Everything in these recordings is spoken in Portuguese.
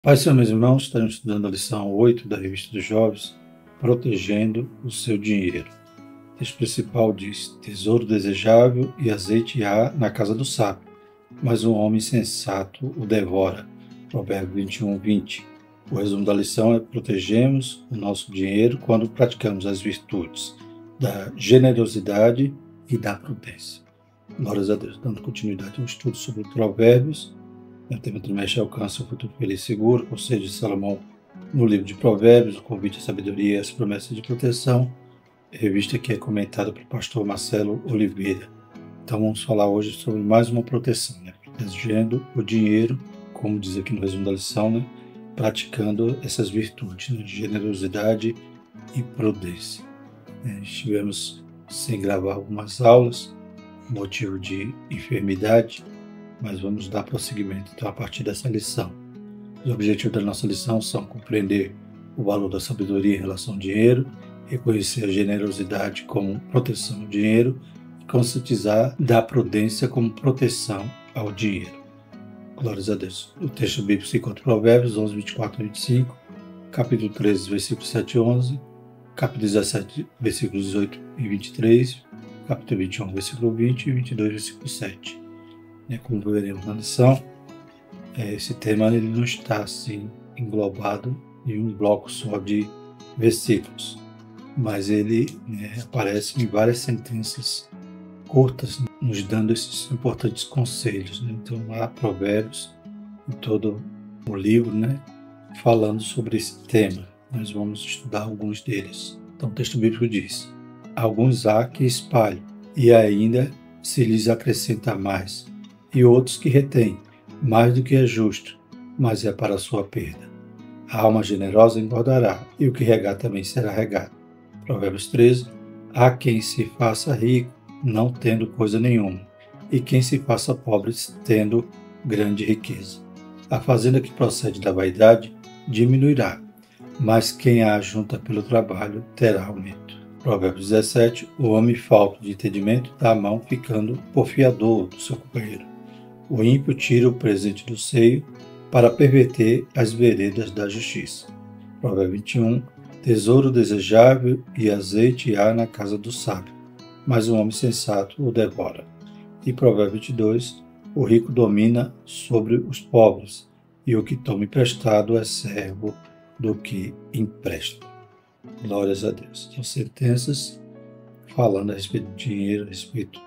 Pai e meus irmãos, estamos estudando a lição 8 da Revista dos Jovens, Protegendo o Seu Dinheiro. O texto principal diz: tesouro desejável e azeite há na casa do sábio, mas um homem sensato o devora. Provérbios 21, 20. O resumo da lição é: protegemos o nosso dinheiro quando praticamos as virtudes da generosidade e da prudência. Glórias a Deus. Dando continuidade ao estudo sobre Provérbios, o tema trimestre alcança o futuro feliz e seguro, conselho de Salomão no livro de Provérbios, o convite à sabedoria e as promessas de proteção, revista que é comentada pelo pastor Marcelo Oliveira. Então vamos falar hoje sobre mais uma proteção, protegendo o dinheiro, como diz aqui no resumo da lição, praticando essas virtudes de generosidade e prudência. Estivemos sem gravar algumas aulas, motivo de enfermidade, mas vamos dar prosseguimento então a partir dessa lição. Os objetivos da nossa lição são compreender o valor da sabedoria em relação ao dinheiro, reconhecer a generosidade como proteção ao dinheiro e conscientizar da prudência como proteção ao dinheiro. Glórias a Deus. O texto bíblico se encontra em Provérbios 11, 24 a 25, capítulo 13, versículos 7 e 11, capítulo 17, versículos 18 e 23, capítulo 21, versículo 20 e 22, versículo 7. Como veremos na lição, esse tema ele não está assim englobado em um bloco só de versículos, mas ele aparece em várias sentenças curtas, nos dando esses importantes conselhos. Então há provérbios em todo o livro, falando sobre esse tema. Nós vamos estudar alguns deles. Então o texto bíblico diz: alguns há que espalham, e ainda se lhes acrescenta mais, e outros que retêm, mais do que é justo, mas é para a sua perda. A alma generosa engordará, e o que regar também será regado. Provérbios 13. Há quem se faça rico, não tendo coisa nenhuma, e quem se faça pobre, tendo grande riqueza. A fazenda que procede da vaidade diminuirá, mas quem a ajunta pelo trabalho terá aumento. Provérbios 17. O homem falto de entendimento dá a mão, ficando porfiador do seu companheiro. O ímpio tira o presente do seio para perverter as veredas da justiça. Provérbio 21. Tesouro desejável e azeite há na casa do sábio, mas um homem sensato o devora. E Provérbio 22. O rico domina sobre os pobres, e o que toma emprestado é servo do que empresta. Glórias a Deus. São sentenças falando a respeito do dinheiro, a respeito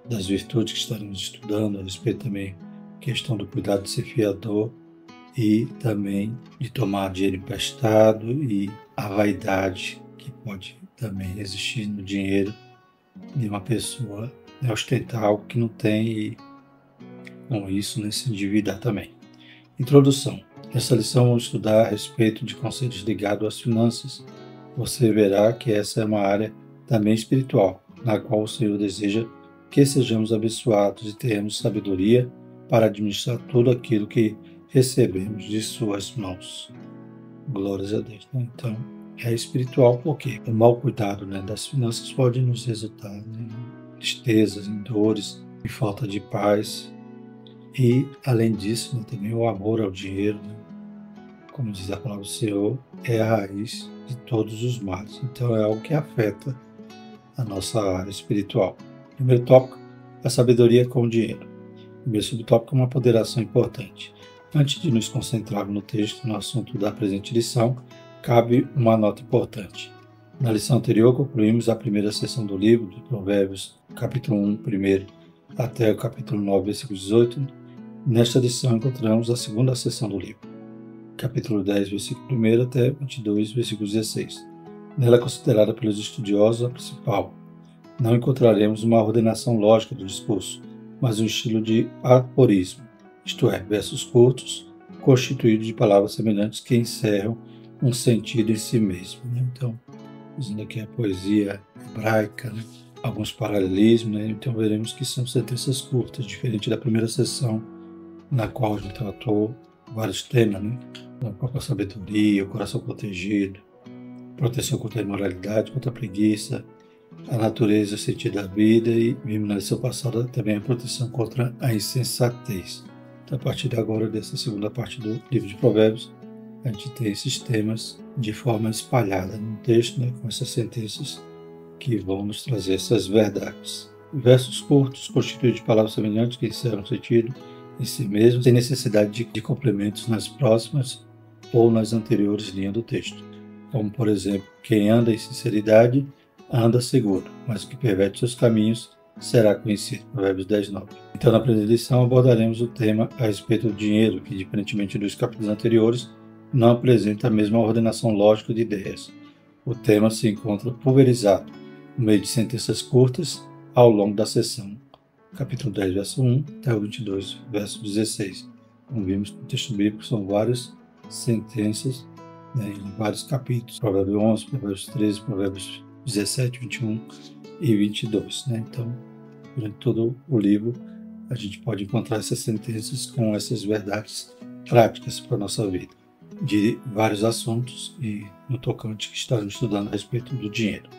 das virtudes que estaremos estudando, a respeito também da questão do cuidado de ser fiador e também de tomar dinheiro emprestado e a vaidade que pode também existir no dinheiro de uma pessoa, ostentar algo que não tem e com isso se endividar também. Introdução. Nessa lição vamos estudar a respeito de conceitos ligados às finanças. Você verá que essa é uma área também espiritual, na qual o Senhor deseja que sejamos abençoados e tenhamos sabedoria para administrar tudo aquilo que recebemos de suas mãos. Glórias a Deus. Então, é espiritual porque o mau cuidado das finanças pode nos resultar em tristezas, em dores, em falta de paz. E, além disso, também o amor ao dinheiro, como diz a palavra do Senhor, é a raiz de todos os males. Então, é algo que afeta a nossa área espiritual. Primeiro tópico, a sabedoria com o dinheiro. Primeiro subtópico, uma ponderação importante. Antes de nos concentrarmos no texto, no assunto da presente lição, cabe uma nota importante. Na lição anterior, concluímos a primeira seção do livro, de Provérbios, capítulo 1, primeiro, até o capítulo 9, versículo 18. Nesta lição, encontramos a segunda seção do livro, capítulo 10, versículo 1 até 22, versículo 16. Nela é considerada pelos estudiosos a principal. Não encontraremos uma ordenação lógica do discurso, mas um estilo de aforismo, isto é, versos curtos, constituídos de palavras semelhantes que encerram um sentido em si mesmo. Então, usando aqui a poesia hebraica, alguns paralelismos, então veremos que são sentenças curtas, diferente da primeira sessão, na qual a gente tratou vários temas, a própria sabedoria, o coração protegido, proteção contra a imoralidade, contra a preguiça, a natureza, o sentido da vida, e vimos na lição passada também a proteção contra a insensatez. Então, a partir de agora, dessa segunda parte do livro de Provérbios, a gente tem esses temas de forma espalhada no texto, né, com essas sentenças que vão nos trazer essas verdades. Versos curtos, constituídos de palavras semelhantes que encerram o sentido em si mesmos, sem necessidade de complementos nas próximas ou nas anteriores linhas do texto. Como, por exemplo, quem anda em sinceridade anda seguro, mas o que perverte seus caminhos será conhecido. Provérbios 10:9. Então, na primeira lição, abordaremos o tema a respeito do dinheiro, que, diferentemente dos capítulos anteriores, não apresenta a mesma ordenação lógica de ideias. O tema se encontra pulverizado, no meio de sentenças curtas, ao longo da sessão. Capítulo 10, verso 1, até o 22, verso 16. Como vimos no texto bíblico, são várias sentenças, né, em vários capítulos. Provérbios 11, Provérbios 13, Provérbios 17, 21 e 22. Né? Então, durante todo o livro, a gente pode encontrar essas sentenças com essas verdades práticas para a nossa vida, de vários assuntos e no tocante que estamos estudando a respeito do dinheiro.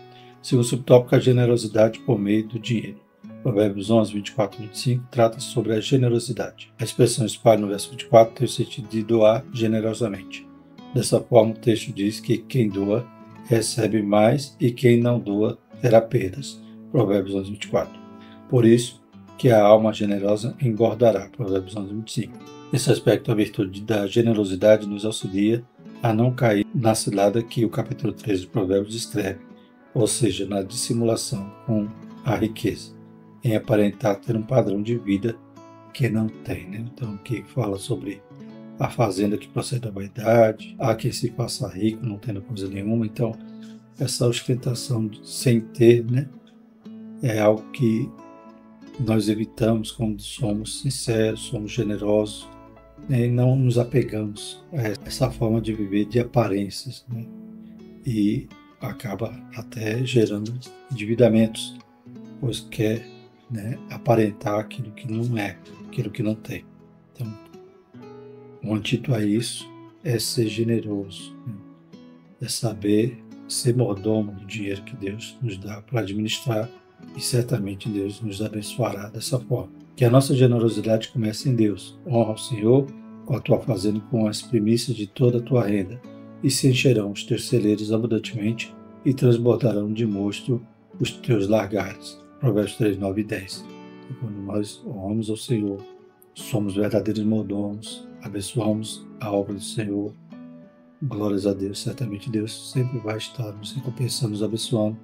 Segundo subtópico, a generosidade por meio do dinheiro. Provérbios 11, 24 e 25 trata sobre a generosidade. A expressão espalhe no verso 24 tem o sentido de doar generosamente. Dessa forma, o texto diz que quem doa recebe mais e quem não doa terá perdas. Provérbios 11, 24. Por isso que a alma generosa engordará. Provérbios 11, 25. Nesse aspecto, a virtude da generosidade nos auxilia a não cair na cilada que o capítulo 13 de Provérbios descreve, ou seja, na dissimulação com a riqueza, em aparentar ter um padrão de vida que não tem. Né? Então, que fala sobre a fazenda que procede da vaidade, há quem se faça rico não tendo coisa nenhuma. Então, essa ostentação sem ter, né, é algo que nós evitamos quando somos sinceros, somos generosos, né, e não nos apegamos a essa forma de viver de aparências, né, e acaba até gerando endividamentos, pois quer, né, aparentar aquilo que não é, aquilo que não tem. Então, o antídoto a isso é ser generoso, né, é saber ser mordomo do dinheiro que Deus nos dá para administrar, e certamente Deus nos abençoará dessa forma. Que a nossa generosidade comece em Deus. Honra ao Senhor com a tua fazenda e com as primícias de toda a tua renda, e se encherão os teus celeiros abundantemente e transbordarão de mosto os teus largares. Provérbios 3, 9 e 10. Então, quando nós honramos ao Senhor, somos verdadeiros mordomos, abençoamos a obra do Senhor. Glórias a Deus, certamente Deus sempre vai estar nos recompensando, nos abençoando.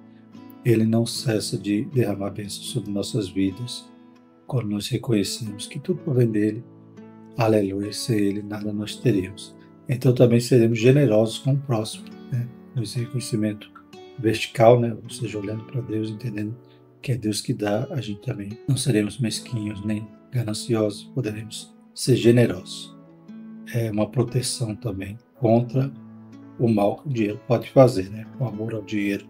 Ele não cessa de derramar bênçãos sobre nossas vidas, quando nós reconhecemos que tudo provém dele. Aleluia, sem ele nada nós teríamos. Então também seremos generosos com o próximo, né? Esse reconhecimento vertical, né? Ou seja, olhando para Deus, entendendo que é Deus que dá, a gente também não seremos mesquinhos nem gananciosos, poderemos ser generosos. É uma proteção também contra o mal que o dinheiro pode fazer, né? O amor ao dinheiro,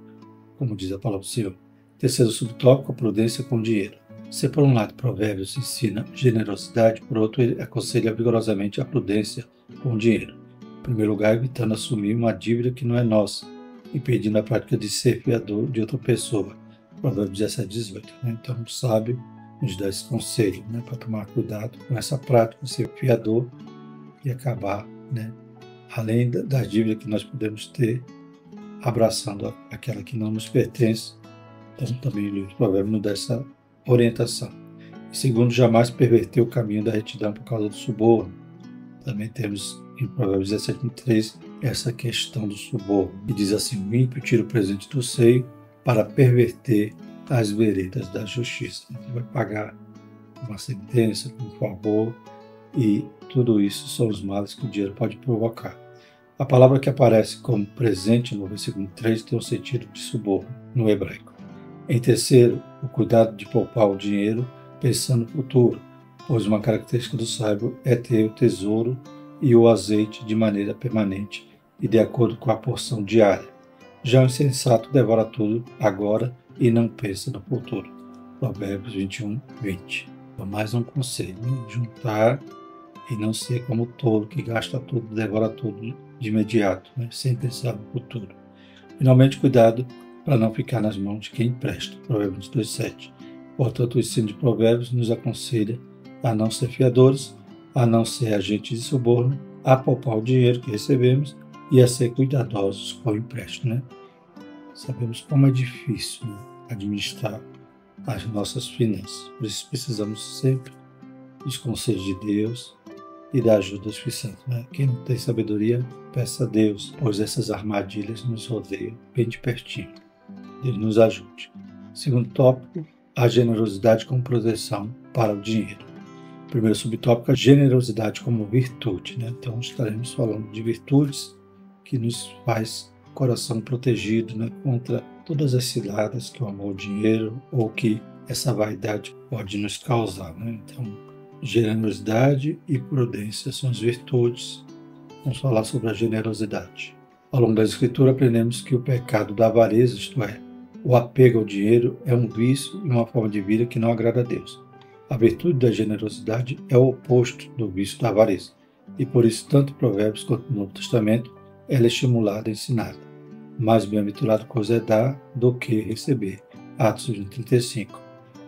como diz a palavra do Senhor. Terceiro subtópico, a prudência com o dinheiro. Se por um lado Provérbios ensina generosidade, por outro ele aconselha vigorosamente a prudência com o dinheiro. Em primeiro lugar, evitando assumir uma dívida que não é nossa, impedindo a prática de ser fiador de outra pessoa. Provérbios 17, 18. Então, o sábio nos dá esse conselho, né, para tomar cuidado com essa prática de ser fiador e acabar, né, além das dívidas que nós podemos ter, abraçando aquela que não nos pertence. Então, também o livro de Provérbios nos dá essa orientação. E segundo, jamais perverter o caminho da retidão por causa do suborno. Também temos em Provérbios 17:3 essa questão do suborno, que diz assim: o ímpio tira o presente do seio para perverter as veredas da justiça. Ele vai pagar uma sentença, um favor, e tudo isso são os males que o dinheiro pode provocar. A palavra que aparece como presente no versículo 3 tem o sentido de suborno no hebraico. Em terceiro, o cuidado de poupar o dinheiro pensando no futuro, pois uma característica do sábio é ter o tesouro e o azeite de maneira permanente e de acordo com a porção diária. Já o insensato devora tudo agora e não pensa no futuro. Provérbios 21, 20. Então, mais um conselho, né? Juntar e não ser como o tolo que gasta tudo, devora tudo de imediato, né? Sem pensar no futuro. Finalmente, cuidado para não ficar nas mãos de quem empresta. Provérbios 22, 7. Portanto, o ensino de Provérbios nos aconselha a não ser fiadores, a não ser agentes de suborno, a poupar o dinheiro que recebemos e a ser cuidadosos com o empréstimo, né? Sabemos como é difícil, né, administrar as nossas finanças. Por isso precisamos sempre dos conselhos de Deus e da ajuda do Espírito Santo, né? Quem não tem sabedoria, peça a Deus, pois essas armadilhas nos rodeiam bem de pertinho. Deus nos ajude. Segundo tópico, a generosidade como proteção para o dinheiro. Primeiro subtópico, a generosidade como virtude, né? Então estaremos falando de virtudes que nos faz coração protegido, né, contra todas as ciladas que o amor ao dinheiro ou que essa vaidade pode nos causar, né? Então, generosidade e prudência são as virtudes. Vamos falar sobre a generosidade. Ao longo da Escritura aprendemos que o pecado da avareza, isto é, o apego ao dinheiro, é um vício e uma forma de vida que não agrada a Deus. A virtude da generosidade é o oposto do vício da avareza, e por isso tanto em Provérbios quanto no Novo Testamento ela é estimulada e ensinada. Mais bem-aventurado coisa é dar do que receber. Atos 35.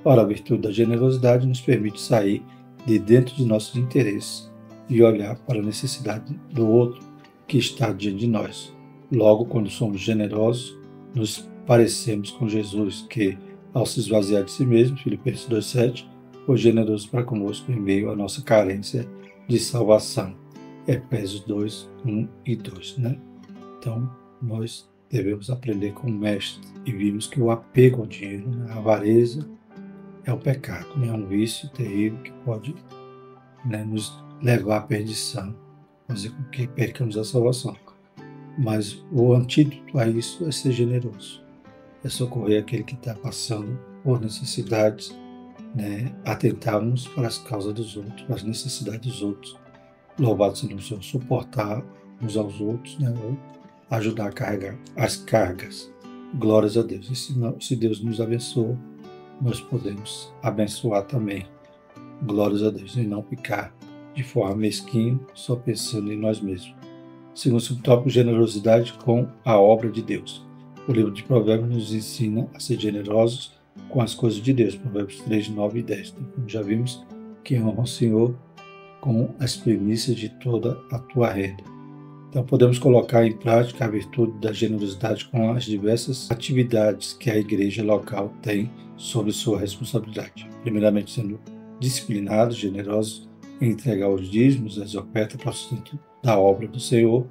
Ora, a virtude da generosidade nos permite sair de dentro de nossos interesses e olhar para a necessidade do outro que está diante de nós. Logo, quando somos generosos, nos parecemos com Jesus, que, ao se esvaziar de si mesmo, Filipenses 2,7, foi generoso para conosco em meio à nossa carência de salvação. Efésios 2, 1 e 2, né? Então, nós devemos aprender com o mestre e vimos que o apego ao dinheiro, né, a avareza, é o pecado, né? É um vício terrível que pode, né, nos levar à perdição, fazer com que percamos a salvação. Mas o antídoto a isso é ser generoso, é socorrer aquele que está passando por necessidades, né? Atentarmos para as causas dos outros, para as necessidades dos outros. Louvado seja o Senhor, suportar uns aos outros, né? Ou ajudar a carregar as cargas. Glórias a Deus. E se Deus nos abençoa, nós podemos abençoar também. Glórias a Deus. E não ficar de forma mesquinha, só pensando em nós mesmos. Segundo subtópico, generosidade com a obra de Deus. O livro de Provérbios nos ensina a ser generosos com as coisas de Deus. Provérbios 3, 9 e 10. Como já vimos, que honra o Senhor com as primícias de toda a tua renda. Então, podemos colocar em prática a virtude da generosidade com as diversas atividades que a igreja local tem sob sua responsabilidade. Primeiramente, sendo disciplinados, generosos em entregar os dízimos, as ofertas para o sustento da obra do Senhor,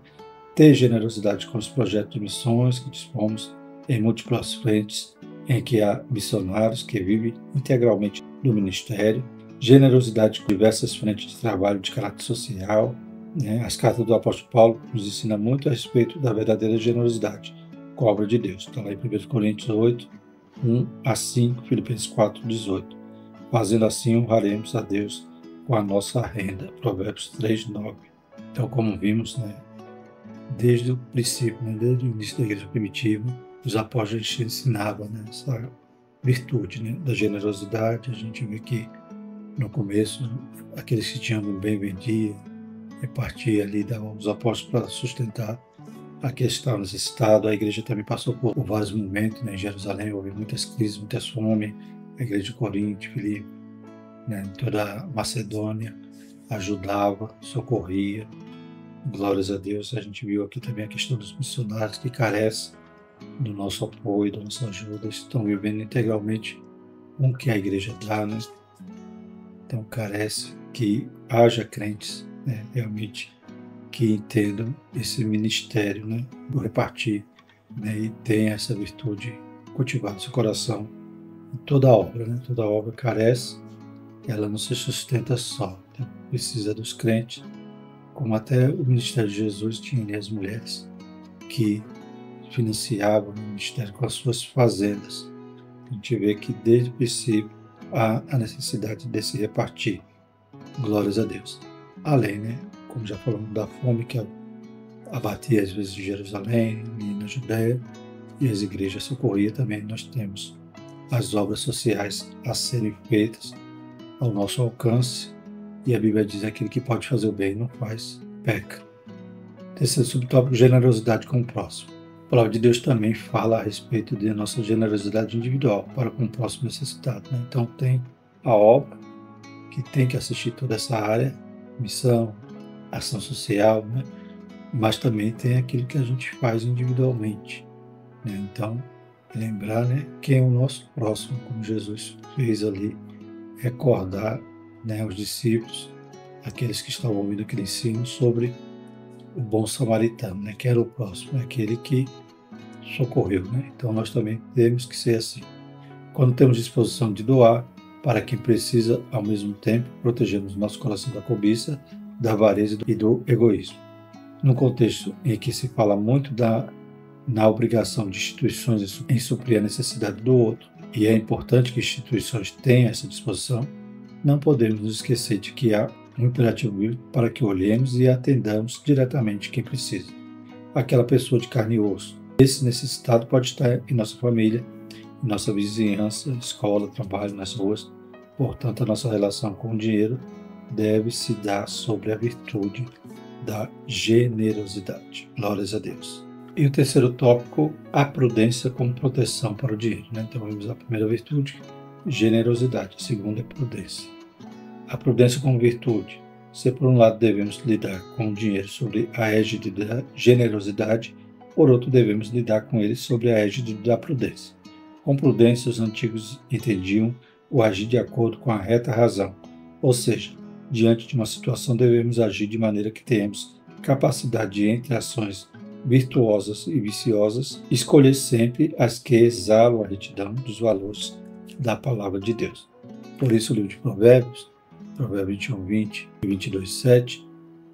ter generosidade com os projetos de missões que dispomos em múltiplas frentes em que há missionários que vivem integralmente do ministério, generosidade com diversas frentes de trabalho de caráter social, né? As cartas do apóstolo Paulo nos ensinam muito a respeito da verdadeira generosidade com a obra de Deus. Está lá em 1 Coríntios 8, 1 a 5, Filipenses 4, 18. Fazendo assim, honraremos a Deus com a nossa renda. Provérbios 3, 9. Então, como vimos, né, desde o princípio, né, desde o início da igreja primitiva, os apóstolos ensinavam, né, essa virtude, né, da generosidade. A gente vê que no começo, aqueles que tinham bem vendiam, repartia ali, davam os apóstolos para sustentar aqueles que estavam necessitados. A igreja também passou por vários momentos, né, em Jerusalém, houve muitas crises, muitas fome. A igreja de Corinto, Filipe, né, em toda a Macedônia, ajudava, socorria. Glórias a Deus. A gente viu aqui também a questão dos missionários que carecem do nosso apoio, da nossa ajuda, estão vivendo integralmente com o que a igreja dá, né? Então carece que haja crentes, né, realmente que entendam esse ministério, né, do repartir, né, e tenha essa virtude cultivada no seu coração. Em toda obra, né, toda obra carece, ela não se sustenta só, então precisa dos crentes, como até o ministério de Jesus tinha, né, as mulheres que financiavam o ministério com as suas fazendas. A gente vê que desde o princípio há a necessidade de se repartir. Glórias a Deus. Além, né, como já falamos, da fome que abatia às vezes em Jerusalém e na Judéia, e as igrejas socorriam também, nós temos as obras sociais a serem feitas ao nosso alcance, e a Bíblia diz que aquele que pode fazer o bem não faz, peca. Terceiro subtópico, generosidade com o próximo. A palavra de Deus também fala a respeito de nossa generosidade individual para com o próximo necessitado, né? Então tem a obra, que tem que assistir toda essa área, missão, ação social, né? Mas também tem aquilo que a gente faz individualmente, né? Então, lembrar, né, quem é o nosso próximo, como Jesus fez ali, recordar, né, os discípulos, aqueles que estavam ouvindo aquele ensino sobre o bom samaritano, né, que era o próximo, aquele que socorreu, né? Então nós também temos que ser assim. Quando temos disposição de doar para quem precisa, ao mesmo tempo, protegemos nosso coração da cobiça, da avareza e do egoísmo. Num contexto em que se fala muito na obrigação de instituições em suprir a necessidade do outro, e é importante que instituições tenham essa disposição, não podemos nos esquecer de que há um imperativo bíblico para que olhemos e atendamos diretamente quem precisa. Aquela pessoa de carne e osso. Esse necessitado pode estar em nossa família, em nossa vizinhança, escola, trabalho, nas ruas. Portanto, a nossa relação com o dinheiro deve se dar sobre a virtude da generosidade. Glórias a Deus. E o terceiro tópico, a prudência como proteção para o dinheiro, né? Então, vamos à primeira virtude, generosidade. A segunda é prudência. A prudência como virtude. Se por um lado devemos lidar com o dinheiro sobre a égide da generosidade, por outro devemos lidar com ele sobre a égide da prudência. Com prudência, os antigos entendiam o agir de acordo com a reta razão, ou seja, diante de uma situação devemos agir de maneira que tenhamos capacidade de, entre ações virtuosas e viciosas, escolher sempre as que exalam a retidão dos valores da palavra de Deus. Por isso o livro de Provérbios 21:20 e 22:7,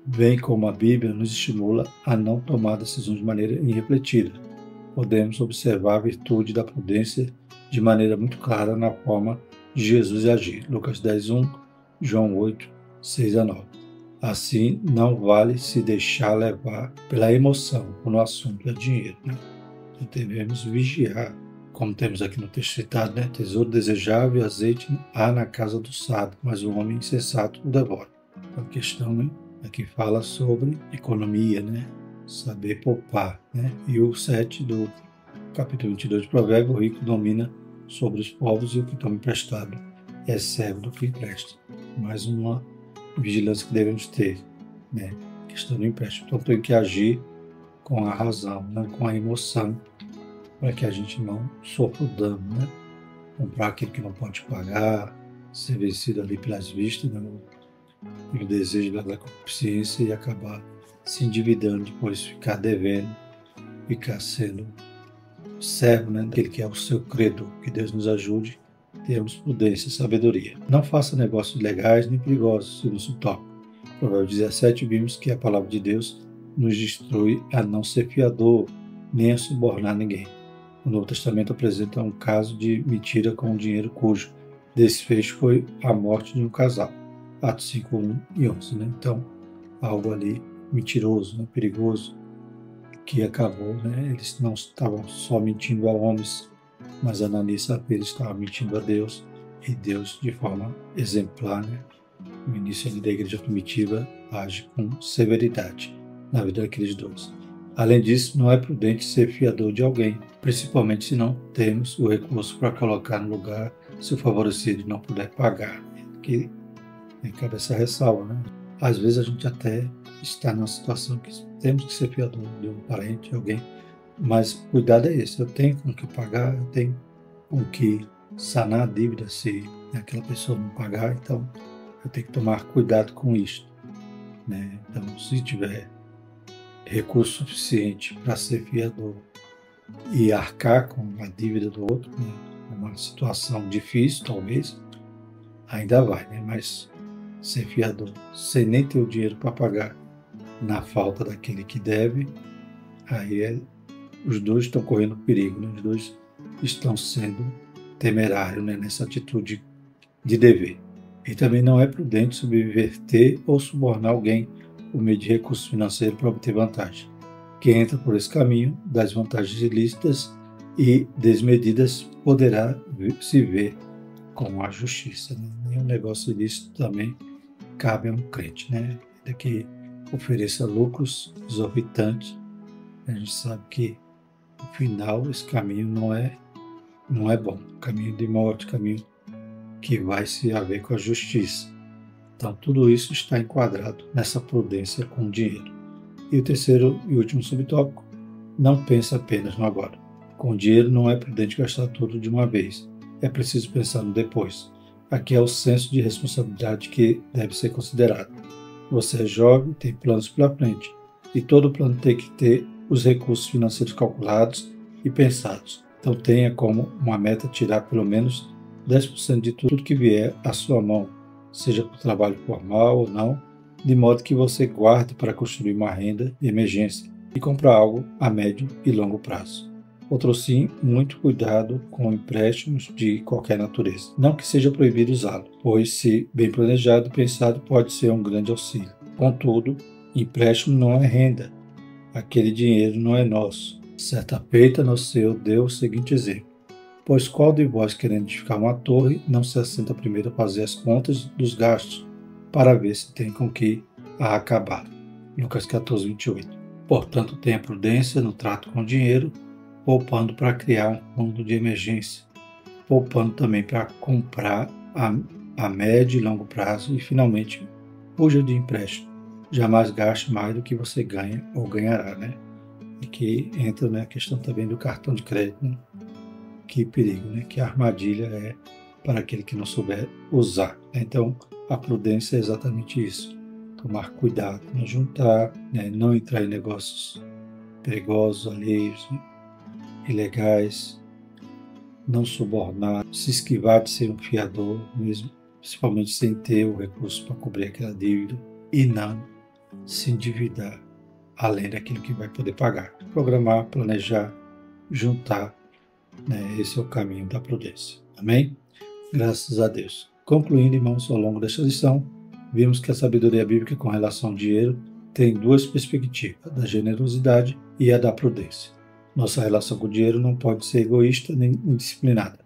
bem como a Bíblia nos estimula a não tomar decisões de maneira irrefletida. Podemos observar a virtude da prudência de maneira muito clara na forma de Jesus agir. Lucas 10:1, João 8:6-9. Assim, não vale se deixar levar pela emoção quando o assunto é dinheiro, né? Então, devemos vigiar, como temos aqui no texto citado, né? Tesouro desejável e azeite há na casa do sábio, mas o homem insensato o devora. Então, a questão, né? Aqui fala sobre economia, né? Saber poupar, né? E o 7 do capítulo 22 de Provérbios, o rico domina sobre os povos e o que toma emprestado é servo do que empresta. Mais uma vigilância que devemos ter, né? Questão do empréstimo. Então tem que agir com a razão, não com a emoção, para que a gente não sofra o dano, né? Comprar aquilo que não pode pagar, ser vencido ali pelas vistas, né? Pelo desejo da consciência e acabar se endividando, depois ficar devendo, ficar sendo servo, né? Daquele que é o seu credor. Que Deus nos ajude. Temos prudência e sabedoria. Não faça negócios ilegais nem perigosos, segundo o tópico. Provérbios 17, vimos que a palavra de Deus nos instrui a não ser fiador, nem a subornar ninguém. O Novo Testamento apresenta um caso de mentira com dinheiro cujo desfecho foi a morte de um casal. Atos 5, 1 e 11. Né? Então, algo ali mentiroso, né? Perigoso, que acabou, né? Eles não estavam só mentindo a homens, mas Ananias e Safira estavam mentindo a Deus, e Deus, de forma exemplar, né? No início da igreja primitiva, age com severidade na vida daqueles dois. Além disso, não é prudente ser fiador de alguém, principalmente se não temos o recurso para colocar no lugar se o favorecido não puder pagar. Que cabe essa ressalva, né? Às vezes a gente até está numa situação que temos que ser fiador de um parente, de alguém, mas cuidado é esse, eu tenho com que pagar, eu tenho com que sanar a dívida se aquela pessoa não pagar, então eu tenho que tomar cuidado com isso, né? Então, se tiver recurso suficiente para ser fiador e arcar com a dívida do outro, né? Uma situação difícil, talvez, ainda vai, né? Mas ser fiador sem nem ter o dinheiro para pagar na falta daquele que deve, aí os dois estão correndo perigo, né? Os dois estão sendo temerários, né? Nessa atitude de dever. E também não é prudente subverter ou subornar alguém por meio de recursos financeiros para obter vantagem. Quem entra por esse caminho das vantagens ilícitas e desmedidas poderá se ver com a justiça. Né? Nenhum negócio ilícito também cabe a um crente, né? Ainda que ofereça lucros exorbitantes, a gente sabe que no final esse caminho não é bom. Caminho de morte, caminho que vai se haver com a justiça. Então, tudo isso está enquadrado nessa prudência com o dinheiro. E o terceiro e último subtópico, não pense apenas no agora. Com o dinheiro não é prudente gastar tudo de uma vez. É preciso pensar no depois. Aqui é o senso de responsabilidade que deve ser considerado. Você é jovem, tem planos pela frente. E todo plano tem que ter os recursos financeiros calculados e pensados. Então tenha como uma meta tirar pelo menos 10% de tudo que vier à sua mão, seja por trabalho formal ou não, de modo que você guarde para construir uma renda de emergência e comprar algo a médio e longo prazo. Outro sim, muito cuidado com empréstimos de qualquer natureza. Não que seja proibido usá-lo, pois se bem planejado e pensado pode ser um grande auxílio. Contudo, empréstimo não é renda. Aquele dinheiro não é nosso. Certa feita, nosso Senhor deu o seguinte exemplo. Pois qual de vós, querendo edificar uma torre, não se assenta primeiro a fazer as contas dos gastos, para ver se tem com que a acabar? Lucas 14, 28. Portanto, tenha prudência no trato com o dinheiro, poupando para criar um fundo de emergência, poupando também para comprar a médio e longo prazo e, finalmente, fuja de empréstimo. Jamais gaste mais do que você ganha ou ganhará, né? E que entra a questão também do cartão de crédito, né? Que perigo, né? Que armadilha é para aquele que não souber usar. Então, a prudência é exatamente isso. Tomar cuidado, não juntar, né? Não entrar em negócios perigosos, alheios, ilegais, não subornar, se esquivar de ser um fiador mesmo, principalmente sem ter o recurso para cobrir aquela dívida, e não se endividar além daquilo que vai poder pagar. Programar, planejar, juntar, né? Esse é o caminho da prudência. Amém? Graças a Deus. Concluindo, irmãos, ao longo desta lição, vimos que a sabedoria bíblica com relação ao dinheiro tem duas perspectivas, a da generosidade e a da prudência. Nossa relação com o dinheiro não pode ser egoísta nem indisciplinada.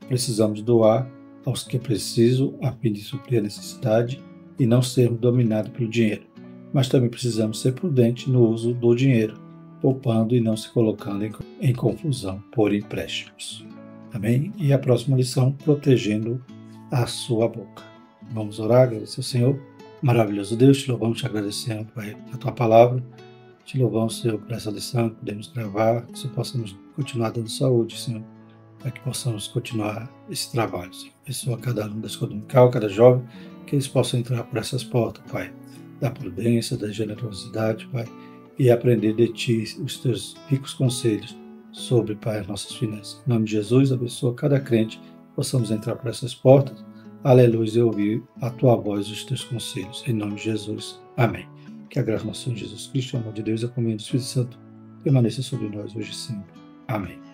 Precisamos doar aos que precisam a fim de suprir a necessidade e não sermos dominados pelo dinheiro. Mas também precisamos ser prudentes no uso do dinheiro, poupando e não se colocando em confusão por empréstimos. Amém? E a próxima lição, protegendo a sua boca. Vamos orar, agradecer ao Senhor. Maravilhoso Deus, te louvamos, te agradecemos, Pai, a tua palavra. Te louvamos, Senhor, por essa lição que podemos gravar, que possamos continuar dando saúde, Senhor, para que possamos continuar esse trabalho, Senhor. Abençoa cada aluno da escola dominical, cada jovem, que eles possam entrar por essas portas, Pai, da prudência, da generosidade, Pai, e aprender de Ti os Teus ricos conselhos sobre, Pai, as nossas finanças. Em nome de Jesus, abençoa cada crente, possamos entrar por essas portas, aleluia, e ouvir a Tua voz e os Teus conselhos. Em nome de Jesus. Amém. Que a graça do nosso Senhor Jesus Cristo, o amor de Deus e a comunhão do Espírito Santo permaneça sobre nós hoje e sempre. Amém.